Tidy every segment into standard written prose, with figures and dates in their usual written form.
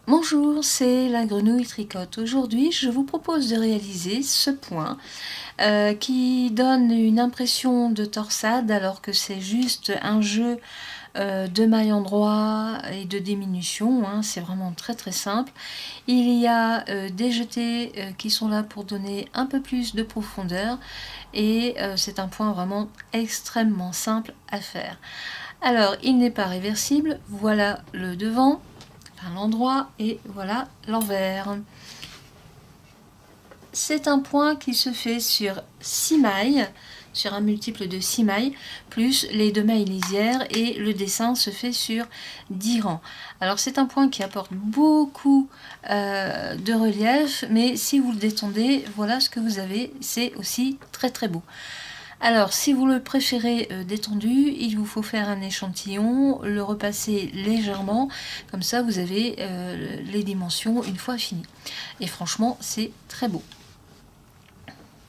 Bonjour, c'est la Grenouille Tricote. Aujourd'hui, je vous propose de réaliser ce point qui donne une impression de torsade alors que c'est juste un jeu de mailles endroit et de diminution. Hein, c'est vraiment très très simple. Il y a des jetés qui sont là pour donner un peu plus de profondeur et c'est un point vraiment extrêmement simple à faire. Alors, il n'est pas réversible. Voilà le devant. L'endroit et voilà l'envers. C'est un point qui se fait sur 6 mailles, sur un multiple de 6 mailles, plus les 2 mailles lisières et le dessin se fait sur 10 rangs. Alors c'est un point qui apporte beaucoup de relief, mais si vous le détendez, voilà ce que vous avez, c'est aussi très très beau. Alors, si vous le préférez détendu, il vous faut faire un échantillon, le repasser légèrement, comme ça vous avez les dimensions une fois fini. Et franchement, c'est très beau.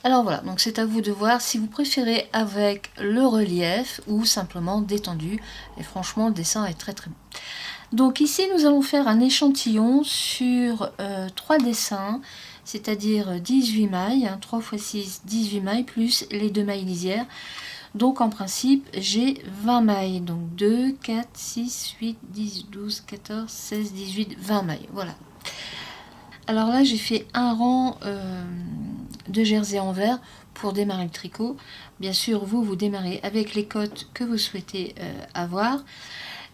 Alors voilà, donc c'est à vous de voir si vous préférez avec le relief ou simplement détendu. Et franchement, le dessin est très très beau. Donc ici, nous allons faire un échantillon sur 3 dessins, c'est-à-dire 18 mailles, 3 x 6, 18 mailles, plus les 2 mailles lisières. Donc en principe, j'ai 20 mailles. Donc 2, 4, 6, 8, 10, 12, 14, 16, 18, 20 mailles. Voilà. Alors là, j'ai fait un rang de jersey en vert pour démarrer le tricot. Bien sûr, vous démarrez avec les cotes que vous souhaitez avoir.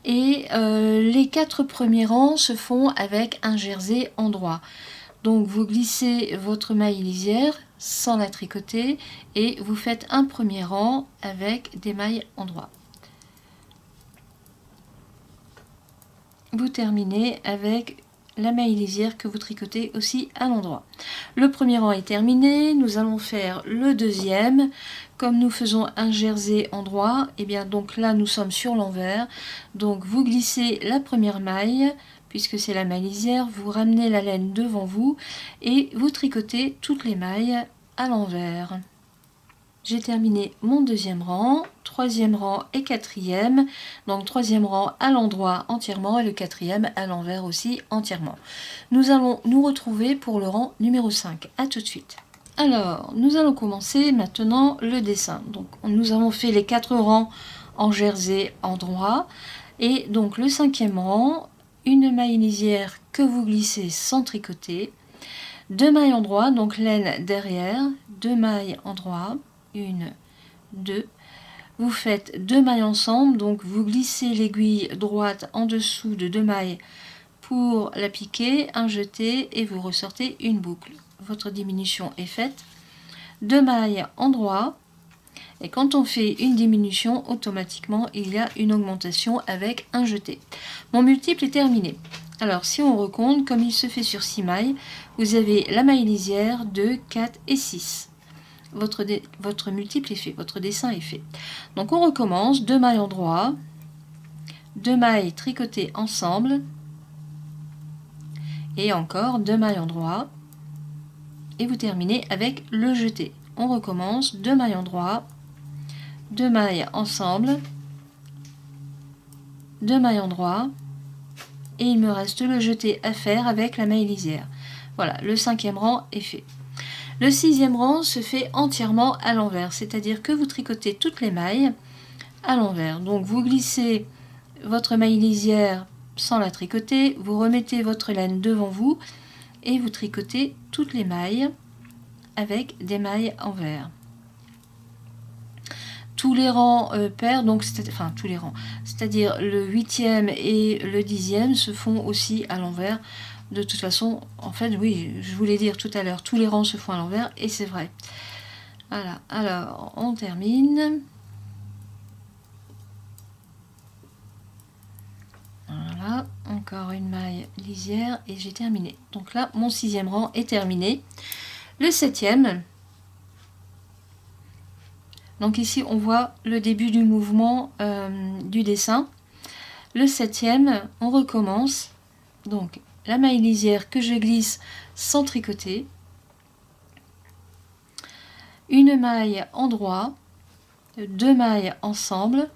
Et les 4 premiers rangs se font avec un jersey endroit. Donc vous glissez votre maille lisière sans la tricoter et vous faites un premier rang avec des mailles endroit. Vous terminez avec la maille lisière que vous tricotez aussi à l'endroit. Le premier rang est terminé, nous allons faire le deuxième. Comme nous faisons un jersey endroit, et bien donc là nous sommes sur l'envers. Donc vous glissez la première maille, puisque c'est la maille lisière, vous ramenez la laine devant vous et vous tricotez toutes les mailles à l'envers. J'ai terminé mon deuxième rang, troisième rang et quatrième. Donc troisième rang à l'endroit entièrement et le quatrième à l'envers aussi entièrement. Nous allons nous retrouver pour le rang numéro 5. A tout de suite. Alors, nous allons commencer maintenant le dessin. Donc nous avons fait les 4 rangs en jersey endroit. Et donc le 5e rang, une maille lisière que vous glissez sans tricoter. 2 mailles endroit, donc laine derrière, 2 mailles endroit. 1, 2, vous faites 2 mailles ensemble, donc vous glissez l'aiguille droite en dessous de 2 mailles pour la piquer, un jeté et vous ressortez une boucle. Votre diminution est faite. 2 mailles endroit et quand on fait une diminution, automatiquement il y a une augmentation avec un jeté. Mon multiple est terminé. Alors si on recompte, comme il se fait sur 6 mailles, vous avez la maille lisière 2, 4 et 6. Votre multiple est fait, votre dessin est fait. Donc on recommence, 2 mailles endroit, 2 mailles tricotées ensemble, et encore 2 mailles endroit, et vous terminez avec le jeté. On recommence, 2 mailles endroit, 2 mailles ensemble, 2 mailles endroit, et il me reste le jeté à faire avec la maille lisière. Voilà, le 5e rang est fait. Le 6e rang se fait entièrement à l'envers, c'est-à-dire que vous tricotez toutes les mailles à l'envers. Donc vous glissez votre maille lisière sans la tricoter, vous remettez votre laine devant vous et vous tricotez toutes les mailles avec des mailles envers. Tous les rangs pairs, donc enfin tous les rangs, c'est-à-dire le 8e et le 10e se font aussi à l'envers. De toute façon, en fait, oui, je voulais dire tout à l'heure, tous les rangs se font à l'envers, et c'est vrai. Voilà, alors, on termine. Voilà, encore une maille lisière, et j'ai terminé. Donc là, mon 6e rang est terminé. Le 7e, donc ici, on voit le début du mouvement du dessin. Le 7e, on recommence. Donc, la maille lisière que je glisse sans tricoter, une maille endroit, 2 mailles ensemble,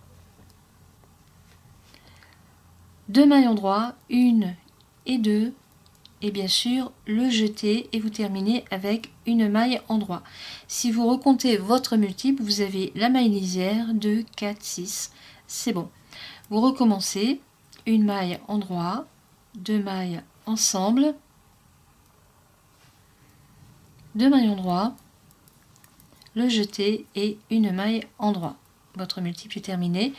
2 mailles endroit, 1 et 2, et bien sûr le jeter et vous terminez avec une maille endroit. Si vous recomptez votre multiple, vous avez la maille lisière 2, 4, 6, c'est bon. Vous recommencez, une maille endroit, 2 mailles ensemble, 2 mailles endroit, le jeter et une maille endroit. Votre multiple est terminé.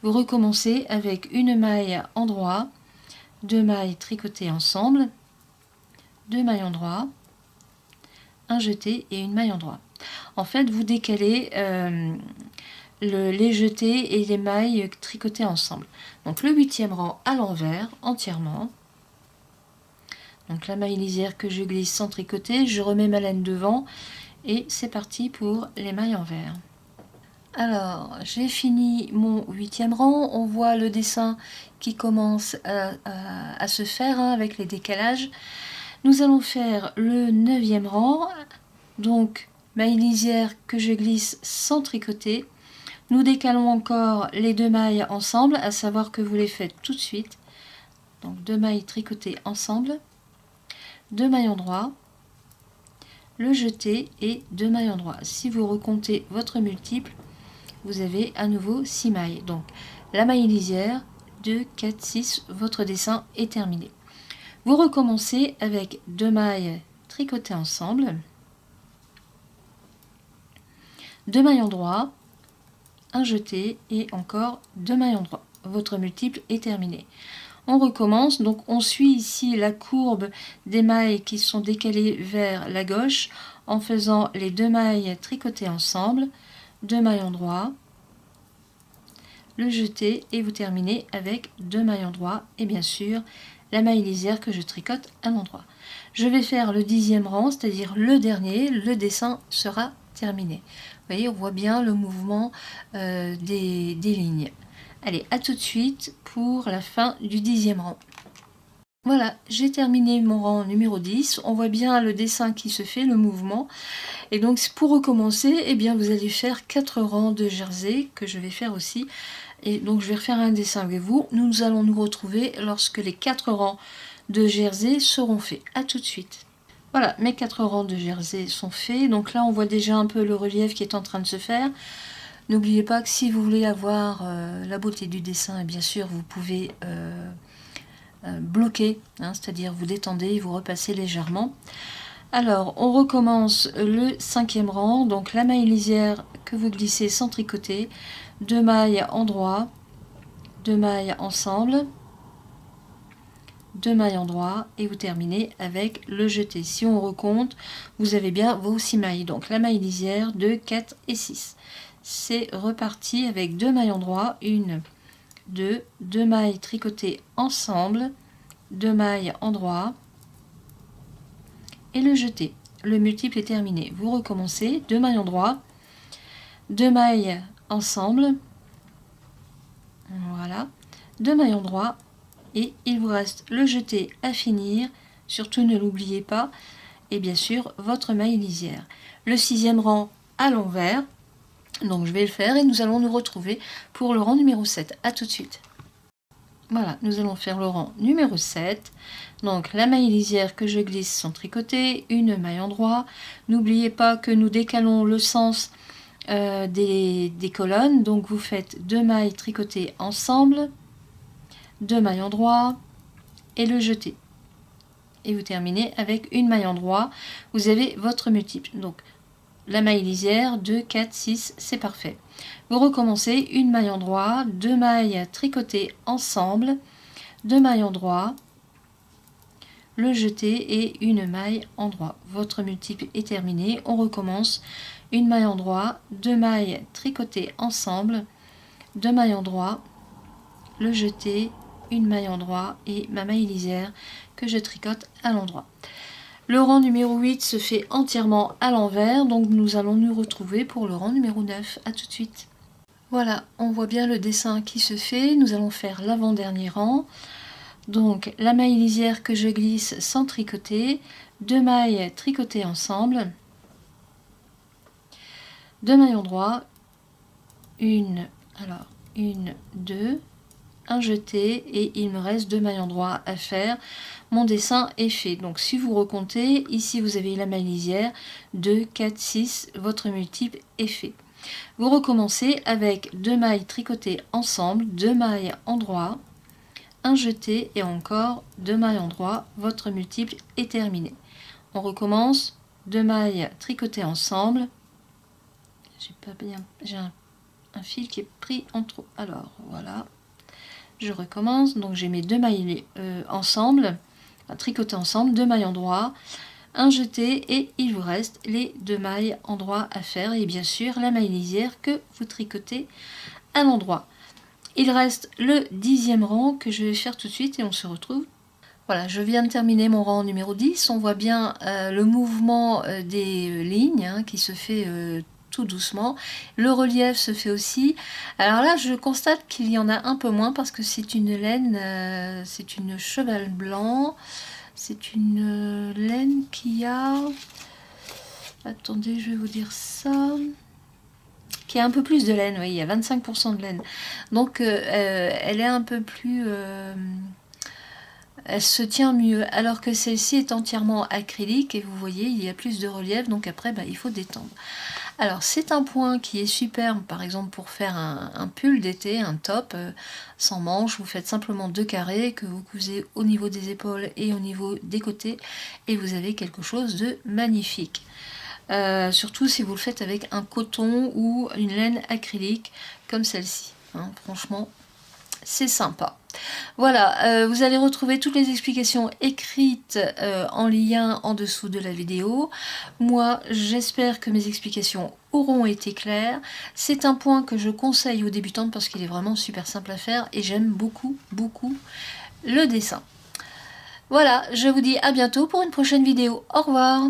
Vous recommencez avec une maille endroit, 2 mailles tricotées ensemble, 2 mailles endroit, un jeté et une maille endroit. En fait, vous décalez les jetés et les mailles tricotées ensemble. Donc le 8e rang à l'envers entièrement. Donc la maille lisière que je glisse sans tricoter, je remets ma laine devant et c'est parti pour les mailles envers. Alors j'ai fini mon 8e rang, on voit le dessin qui commence à se faire avec les décalages. Nous allons faire le 9e rang, donc maille lisière que je glisse sans tricoter. Nous décalons encore les 2 mailles ensemble, à savoir que vous les faites tout de suite. Donc 2 mailles tricotées ensemble, 2 mailles endroit, le jeté et 2 mailles endroit. Si vous recomptez votre multiple, vous avez à nouveau 6 mailles. Donc la maille lisière, 2, 4, 6, votre dessin est terminé. Vous recommencez avec 2 mailles tricotées ensemble, 2 mailles endroit, un jeté et encore 2 mailles endroit. Votre multiple est terminé. On recommence, donc on suit ici la courbe des mailles qui sont décalées vers la gauche en faisant les 2 mailles tricotées ensemble, 2 mailles endroit, le jeté et vous terminez avec 2 mailles endroit et bien sûr la maille lisière que je tricote à l'endroit. Je vais faire le 10e rang, c'est-à-dire le dernier, le dessin sera terminé. Vous voyez, on voit bien le mouvement des lignes. Allez, à tout de suite pour la fin du 10e rang. Voilà, j'ai terminé mon rang numéro 10. On voit bien le dessin qui se fait, le mouvement. Et donc, pour recommencer, eh bien, vous allez faire 4 rangs de jersey que je vais faire aussi. Et donc, je vais refaire un dessin avec vous. Nous allons nous retrouver lorsque les 4 rangs de jersey seront faits. À tout de suite. Voilà, mes 4 rangs de jersey sont faits. Donc là, on voit déjà un peu le relief qui est en train de se faire. N'oubliez pas que si vous voulez avoir la beauté du dessin, bien sûr, vous pouvez bloquer, hein, c'est-à-dire vous détendez, vous repassez légèrement. Alors, on recommence le 5e rang, donc la maille lisière que vous glissez sans tricoter, 2 mailles endroit, 2 mailles ensemble, 2 mailles endroit et vous terminez avec le jeté. Si on recompte, vous avez bien vos 6 mailles, donc la maille lisière, 2, 4 et 6. C'est reparti avec 2 mailles endroit, 1, 2, 2 mailles tricotées ensemble, 2 mailles endroit et le jeté. Le multiple est terminé. Vous recommencez, 2 mailles endroit, 2 mailles ensemble, voilà, 2 mailles endroit et il vous reste le jeté à finir. Surtout ne l'oubliez pas et bien sûr votre maille lisière. Le 6e rang à l'envers. Donc je vais le faire et nous allons nous retrouver pour le rang numéro 7. A tout de suite. Voilà, nous allons faire le rang numéro 7. Donc la maille lisière que je glisse sans tricoter, une maille endroit. N'oubliez pas que nous décalons le sens des colonnes. Donc vous faites 2 mailles tricotées ensemble, 2 mailles endroit et le jeté. Et vous terminez avec une maille endroit. Vous avez votre multiple. Donc la maille lisière, 2, 4, 6, c'est parfait. Vous recommencez, une maille endroit, 2 mailles tricotées ensemble, 2 mailles endroit, le jeté et une maille endroit. Votre multiple est terminé. On recommence, une maille endroit, 2 mailles tricotées ensemble, 2 mailles endroit, le jeté, une maille endroit et ma maille lisière que je tricote à l'endroit. Le rang numéro 8 se fait entièrement à l'envers, donc nous allons nous retrouver pour le rang numéro 9. A tout de suite. Voilà, on voit bien le dessin qui se fait. Nous allons faire l'avant-dernier rang. Donc la maille lisière que je glisse sans tricoter, 2 mailles tricotées ensemble, 2 mailles endroit, une, 2, un jeté et il me reste 2 mailles endroit à faire. mon dessin est fait. Donc si vous recomptez, ici vous avez la maille lisière, 2, 4, 6, votre multiple est fait. Vous recommencez avec 2 mailles tricotées ensemble, 2 mailles endroit, un jeté et encore 2 mailles endroit, votre multiple est terminé. On recommence, 2 mailles tricotées ensemble, j'ai pas bien, j'ai un fil qui est pris en trop, alors voilà, je recommence, donc j'ai mes 2 mailles ensemble, enfin, tricotées ensemble, 2 mailles endroit, un jeté et il vous reste les 2 mailles endroit à faire et bien sûr la maille lisière que vous tricotez à l'endroit. Il reste le 10e rang que je vais faire tout de suite et on se retrouve. Voilà, je viens de terminer mon rang numéro 10. On voit bien le mouvement des lignes hein, qui se fait tout doucement. Le relief se fait aussi. Alors là, je constate qu'il y en a un peu moins parce que c'est une laine, c'est une cheval blanc. C'est une laine qui a... Attendez, je vais vous dire ça... Qui a un peu plus de laine, oui, il y a 25% de laine. Donc, elle est un peu plus... elle se tient mieux, alors que celle-ci est entièrement acrylique, et vous voyez, il y a plus de relief, donc après, bah, il faut détendre. Alors, c'est un point qui est superbe, par exemple, pour faire un pull d'été, un top, sans manches. Vous faites simplement 2 carrés, que vous cousez au niveau des épaules et au niveau des côtés, et vous avez quelque chose de magnifique. Surtout si vous le faites avec un coton ou une laine acrylique, comme celle-ci. Hein, franchement, c'est sympa. Voilà, vous allez retrouver toutes les explications écrites en lien en dessous de la vidéo. Moi, j'espère que mes explications auront été claires. C'est un point que je conseille aux débutantes parce qu'il est vraiment super simple à faire et j'aime beaucoup, beaucoup le dessin. Voilà, je vous dis à bientôt pour une prochaine vidéo. Au revoir!